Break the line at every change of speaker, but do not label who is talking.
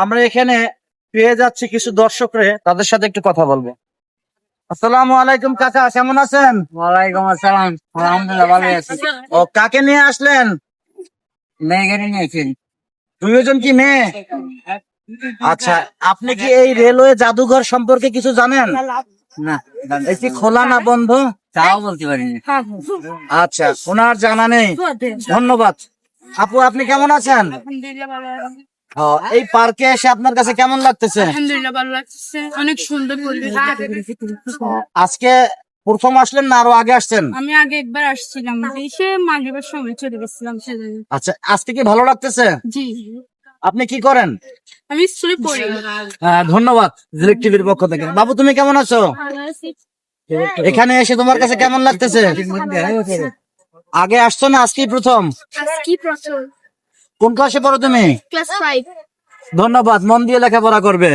আমরা এখানে পেয়ে যাচ্ছি কিছু দর্শকরে, তাদের সাথে একটু কথা বলবো। আসসালামু আলাইকুম কাকা, কেমন আছেন?
ওয়ালাইকুম আসসালাম। আলহামদুলিল্লাহ ভালো আছি।
ও, কাকে নিয়ে আসলেন?
মেয়েকে নিয়েছেন?
দুইজন কি মেয়ে? আচ্ছা, আপনি কি এই রেলওয়ে জাদুঘর সম্পর্কে কিছু জানেন?
না,
এটি খোলা না বন্ধ?
তাও বলতে পারিনি।
আচ্ছা, ওনার জানা নেই। ধন্যবাদ। আপু, আপনি কেমন আছেন? এই পার্কে এসে আপনার কাছে কেমন লাগতেছে?
আলহামদুলিল্লাহ ভালো লাগছে, অনেক সুন্দর পরিবেশ।
আজকে প্রথম আসলেন না আরো আগে আসছেন?
আমি আগে একবার আসছিলাম, এসে মাগরিবের সময় চলে গেছিলাম সেজন্য।
আচ্ছা, আজকে কি ভালো লাগতেছে?
জি,
আপনি কি করেন?
আমি স্কুলে পড়ি।
ধন্যবাদ ঝিলিক টিভির পক্ষ থেকে। বাবু, তুমি কেমন আছো? এখানে এসে তোমার কাছে কেমন লাগতেছে? আগে আসছো না আজকেই প্রথম?
কি প্রচুর
কোন ক্লাসে পড়ো তুমি?
ক্লাস 5।
ধন্যবাদ, মন দিয়ে লেখাপড়া করবে।